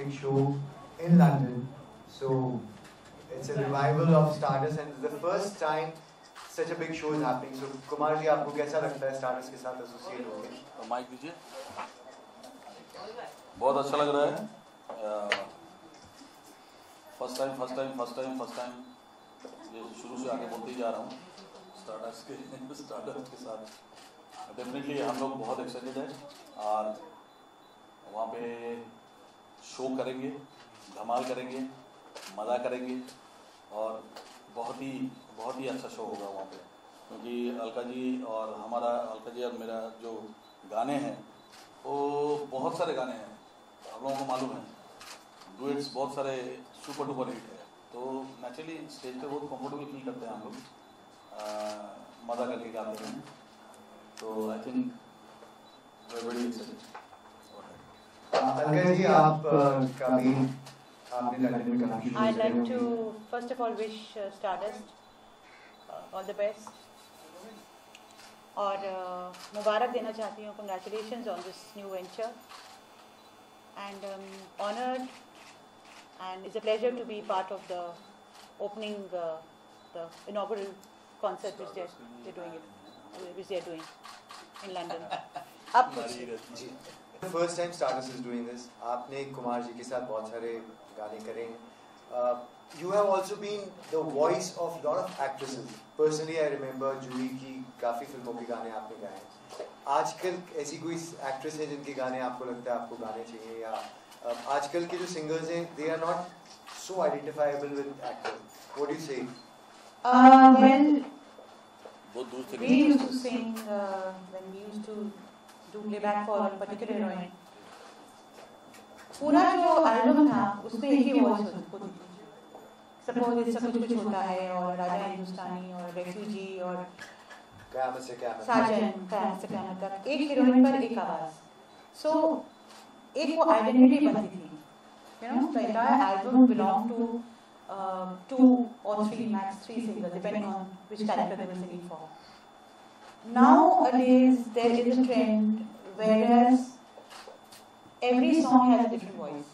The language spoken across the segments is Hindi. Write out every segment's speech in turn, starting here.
big show in London. So it's a revival of Stardust and it's the first time such a big show is happening. So Kumar ji, आपको कैसा लगता है Stardust के साथ एसोसिएट होके? माइक दीजिए। बहुत अच्छा लग रहा है। फर्स्ट टाइम ये शुरू से आगे बोलते ही जा रहा हूँ स्टारडस्ट के साथ। डेफिनेटली हम लोग बहुत एक्साइटेड हैं और वहाँ पे शो करेंगे, धमाल करेंगे, मज़ा करेंगे और बहुत ही अच्छा शो होगा वहाँ पे, क्योंकि अलका जी और मेरा जो गाने हैं वो बहुत सारे गाने हैं, आप लोगों को मालूम है, डुएट्स बहुत सारे सुपर डुपर हिट है, तो नेचुरली स्टेज पे बहुत कंफर्टेबल फील करते हैं हम लोग, मज़ा करके गाते हैं, तो I think very excited. Alka ji, आप कभी आपने लंदन में काफी shows I'd like to first of all wish Stardust all the best और मुबारक देना चाहती हूँ, congratulations on this new venture and honored and it's a pleasure to be part of the opening the inaugural concert which they're doing in London. आप जी, first time Stardust is doing this. आपने कुमार जी के साथ बहुत सारे गाने करे हैं. You have also been the voice of lot of actresses. Personally, I remember जूही की काफी फिल्मों के गाने आपने गाए हैं. आजकल ऐसी कोई एक्ट्रेस है जिनके गाने आपको लगता है आपको गाने चाहिए, या आजकल के जो सिंगर्स हैं they are not so identifiable with actors. What do you say? Well, we used to sing when we used to do playback for a particular heroine. पूरा जो एल्बम था उसमें एक ही वॉइस होती थी. सपोज इससे कुछ होता है और राजा हिंदुस्तानी और रेफ्यूजी और क़यामत से क़यामत तक एक हीरोइन पर एक आवाज. सो एक वो आइडेंटिटी बनती थी. You know, the entire album belonged to 2 or 3 max 3 singers depending on which character they were singing for. Nowadays there is a trend whereas every song has a different voice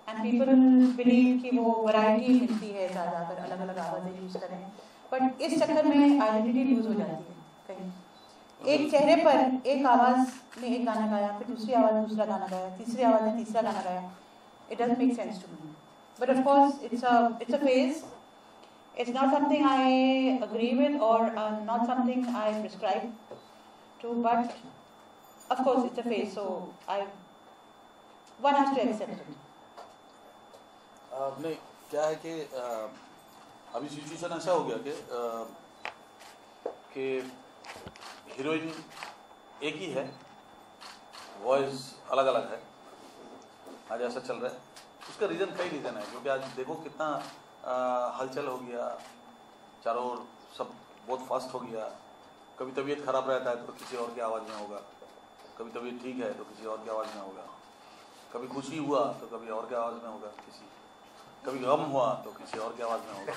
and people believe कि वो variety मिलती है ज़्यादा अगर अलग-अलग आवाज़ें यूज़ करें, बट इस चक्कर में आइडेंटिटी लूज हो जाती है. कहीं एक चेहरे पर एक आवाज़ में एक गाना गाया, फिर दूसरी आवाज़ में दूसरा गाना गाया, तीसरी आवाज़ में तीसरा गाना गाया. It doesn't make sense to me. But of course, it's a phase. It's not something I agree with or not something I prescribe to. But of course, it's a phase. So one has to accept it. नहीं, क्या है कि अभी सिचुएशन ऐसा हो गया कि हीरोइन एक ही है, वॉइस अलग अलग है. आज ऐसा चल रहा है. उसका कई रीज़न है, क्योंकि आज देखो कितना हलचल हो गया, चारों ओर सब बहुत फास्ट हो गया. कभी तबीयत खराब रहता है तो किसी और की आवाज़ में होगा, कभी तबीयत ठीक है तो किसी और की आवाज़ में होगा, कभी खुशी हुआ तो कभी और की आवाज़ में होगा, कभी गम हुआ तो किसी और की आवाज़ में होगा.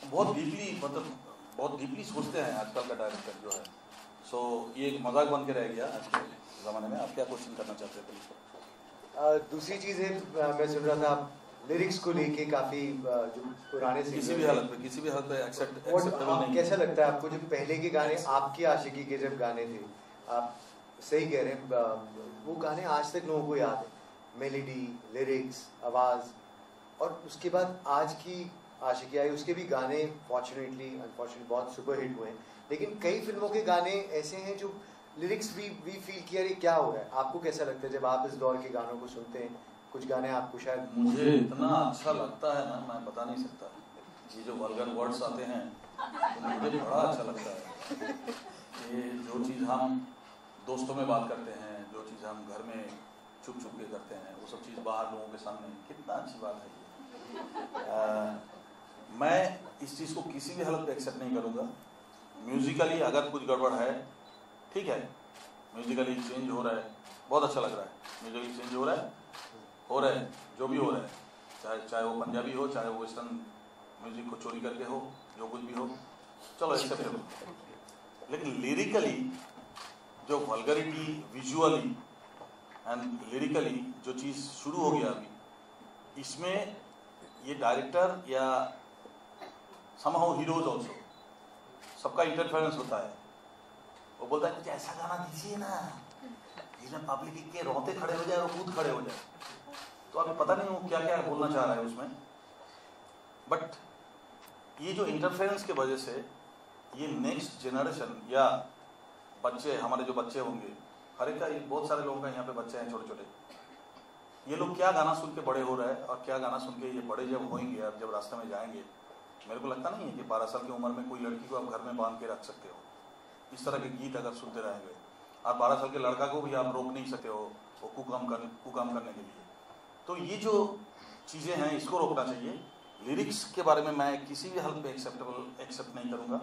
बहुत डीपली सोचते हैं आजकल का डायरेक्टर जो है. सो ये एक मजाक बन के रह गया आज के ज़माने में. आप क्या क्वेश्चन करना चाहते थे? दूसरी चीज़ है, मैं सुन रहा था लिरिक्स को लेके काफ़ी जो पुराने किसी भी हालत में एक्सेप्टेबल नहीं. कैसा लगता है आपको जो पहले के गाने आपकी आशिकी के जब गाने थे, आप सही कह रहे हैं, वो गाने आज तक लोगों को याद है, मेलोडी, लिरिक्स, आवाज़, और उसके बाद आज की आशिकी आई, उसके भी गाने अनफॉर्चुनेटली बहुत सुपर हिट हुए हैं, लेकिन कई फिल्मों के गाने ऐसे हैं जो लिरिक्स भी फील किया रही क्या हो रहा है. आपको कैसा लगता है जब आप इस दौर के गानों को सुनते हैं? कुछ गाने आपको शायद मुझे इतना अच्छा लगता है ना, मैं बता नहीं सकता. ये जो वल्गर वर्ड्स आते हैं तो मुझे बड़ा अच्छा लगता है. ये जो चीज़ हम दोस्तों में बात करते हैं, जो चीज़ हम घर में छुप के करते हैं, वो सब चीज़ बाहर लोगों के सामने, कितना अच्छी बात है ये. मैं इस चीज़ को किसी भी हालत में एक्सेप्ट नहीं करूँगा. म्यूजिकली अगर कुछ गड़बड़ है, ठीक है, म्यूजिकली चेंज हो रहा है, बहुत अच्छा लग रहा है. म्यूजिकली चेंज हो रहा है, जो भी हो रहा है, चाहे वो पंजाबी हो, चाहे वो वेस्टर्न म्यूजिक को चोरी करके हो, जो कुछ भी हो, चलो एक्सेप्टेबल. लेकिन लिरिकली जो वल्गरिटी, विजुअली एंड लिरिकली जो चीज़ शुरू हो गया अभी, इसमें ये डायरेक्टर या समहाउ हीरोज ऑल्सो सबका इंटरफेरेंस होता है। वो बोलता है कुछ ऐसा गाना दीजिए ना जिसमें पब्लिक के रोते खड़े हो जाए और कूद खड़े हो जाए। तो अभी पता नहीं वो क्या क्या बोलना चाह रहा है उसमें, बट ये जो इंटरफेरेंस की वजह से ये नेक्स्ट जनरेशन या बच्चे, हमारे जो बच्चे होंगे, हर एक का, बहुत सारे लोगों का यहाँ पे बच्चे हैं छोटे छोटे, ये लोग क्या गाना सुन के बड़े हो रहे हैं और क्या गाना सुन के ये बड़े जब होंगे और जब रास्ते में जाएंगे। मेरे को लगता नहीं है कि 12 साल की उम्र में कोई लड़की को आप घर में बांध के रख सकते हो। इस तरह के गीत अगर सुनते रहेंगे, आप 12 साल के लड़का को भी आप रोक नहीं सकते हो वो कुकाम करने के लिए। तो ये जो चीज़ें हैं इसको रोकना चाहिए। लिरिक्स के बारे में मैं किसी भी हद पे एक्सेप्ट नहीं करूँगा।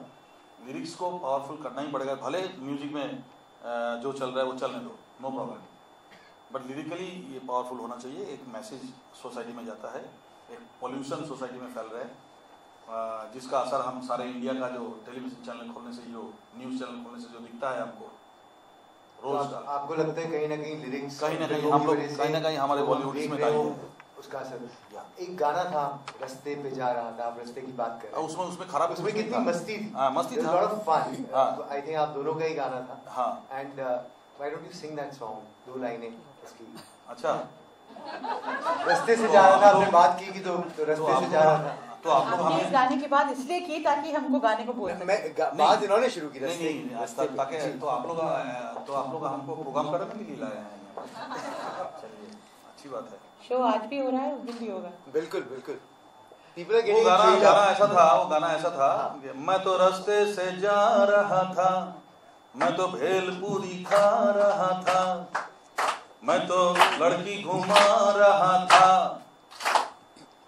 लिरिक्स को पावरफुल करना ही पड़ेगा, भले म्यूजिक में जो चल रहा है वो चलने दो, नो प्रॉब्लम, बट लिरिकली ये पावरफुल होना चाहिए। एक मैसेज सोसाइटी में जाता है, एक पॉल्यूशन सोसाइटी में फैल रहा है जिसका असर हम सारे इंडिया का जो टेलीविजन चैनल खोलने से, जो न्यूज़ चैनल खोलने से जो दिखता है हमको रोज का। आपको लगता है कहीं ना कहीं लिरिक्स, कहीं ना कहीं हम लोग, कहीं ना कहीं हमारे बॉलीवुड में डाली है उसका असर। एक गाना था रास्ते पे जा रहा था, आप रास्ते की बात कर रहे हैं, उसमें खराब, उसमें कितनी मस्ती थी। हाँ मस्ती था, lot of fun. I think आप दोनों का ही गाना था। हाँ, and why don't you sing that song, 2 लाइनें उसकी। अच्छा, रास्ते से जा रहा था, आपने बात की कि तो रास्ते से जा रहा था। तो आप लोग हमने इस गाने की बात इसलिए की ताकि हमको गाने को बोल सकें। बात इन्होंने शुरू की रास्ते ताकि तो आप लोग हमको प्रोग्राम करने के लिए लाए हैं। चलिए, अच्छी बात है। शो आज भी हो रहा है, उस दिन भी होगा। बिल्कुल बिल्कुल। वो गाना ऐसा था, मैं तो रास्ते से जा रहा था, मैं तो भेलपूरी खा रहा था, मैं तो लड़की घुमा रहा था,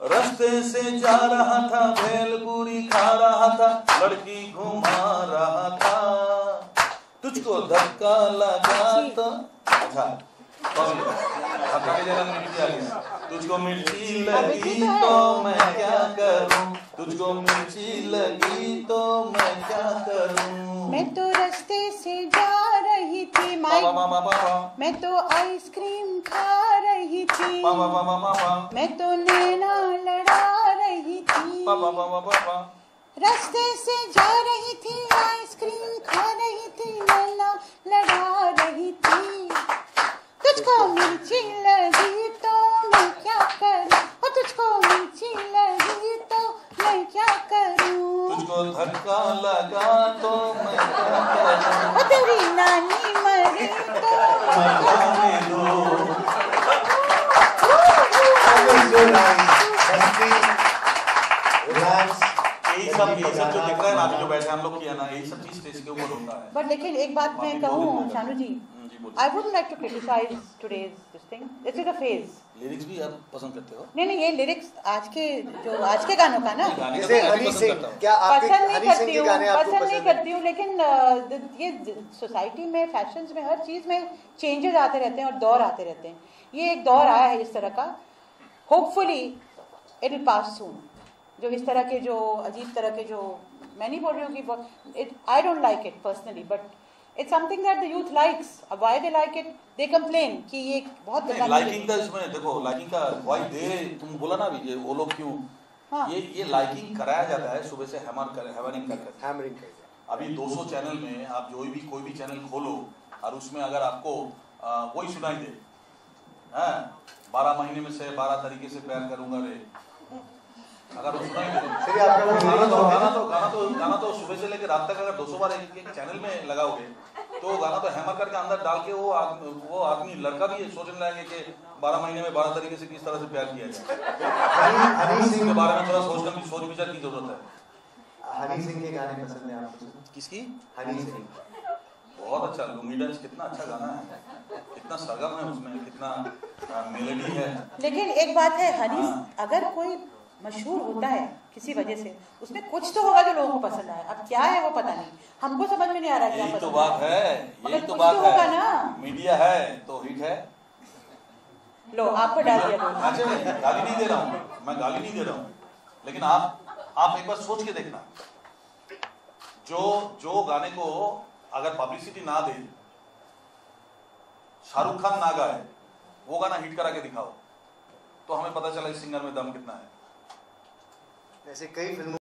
रास्ते से जा रहा था, भेलपूरी खा रहा था, लड़की घुमा रहा था, तुझको धक्का लगा तो अच्छा धक्का के जगह मिर्ची आ गया, तुझको मिर्ची लगी तो मैं क्या करूं, तुझको मिर्ची लगी तो मैं क्या करूं। मैं तो रास्ते से जा रही थी, मैं तो आइसक्रीम खा रही थी, मैं तो नैना लड़ा रही थी, रास्ते से जा रही थी, आइसक्रीम खा रही थी, नैना लड़ा रही थी, तुझको मिर्ची लगी तो मैं क्या करूं, तुझको मिर्ची लगी तो मैं क्या करूं, तुझको धक्का लगा तो मैं क्या करूं, तेरी नानी मरी तो मैं जाने दो। यही सब जो दिख रहा है ना, जो बैठे हम लोग किया ना, यही सब चीज स्टेज के ऊपर होता है। बट लेकिन एक बात मैं कहूँ शानू जी, I wouldn't like to criticize today's this thing. This is a phase. Lyrics भी आप पसंद करते हो? नहीं ये लिरिक्स आज के गानों का ना, जैसे हनी सिंह, क्या आपके हनी सिंह के गाने आपको पसंद नहीं करती हूँ, लेकिन ये सोसाइटी में, फैशंस में, हर चीज में चेंजेस आते रहते हैं और दौर आते रहते हैं। ये एक दौर आया है इस तरह का, होपफुली इट विल पास सून। जो इस तरह के जो अजीब तरह के जो, मैं नहीं बोल रही हूँ कि I don't like it personally, but it's something that the youth likes. Why they like it? They complain कि ये बहुत गंदा। लाइकिंग का इसमें देखो, लाइकिंग का why दे, तुम बोला ना अभी, वो लोग क्यों, हाँ। ये लाइकिंग कराया जाता है सुबह से हैमरिंग करके। अभी 200 चैनल में आप कोई भी चैनल खोलो और उसमें अगर आपको वही सुनाई दे, 12 महीने में से 12 तरीके से प्यार करूंगा रे, अगर वो सुनाई दे, गाना तो सुबह से लेकर रात तक अगर 200 बार एक चैनल में लगाओगे तो गाना तो हैमर करके अंदर डाल के वो आदमी, लड़का भी सोचने लगेगा कि 12 महीने में 12 तरीके से किस तरह से प्यार किया जाए। हनी सिंह के बारे में थोड़ा सोच विचार की जरूरत है। हनी सिंह के गाने पसंद है आपको? किसकी? हनी सिंह। बहुत अच्छा, लुंगी डांस कितना अच्छा गाना है, कितना सरगम है उसमें, कितना मेलोडी है। लेकिन एक बात है, हनी अगर कोई मशहूर होता है किसी वजह से, उसमें कुछ तो होगा जो लोगों को पसंद आए। अब क्या है वो पता नहीं, हमको समझ में नहीं आ रहा क्या यही पसंद तो बात है, यही तो बात होगा है ना। मीडिया है तो हिट है। लो आपको डाल दिया। अच्छा, मैं गाली नहीं दे रहा हूँ, लेकिन आप एक बार सोच के देखना, जो गाने को अगर पब्लिसिटी ना दे, शाहरुख खान ना गाए, वो गाना हिट करा के दिखाओ, तो हमें पता चला इस सिंगर में दम कितना है। ऐसे कई फिल्मों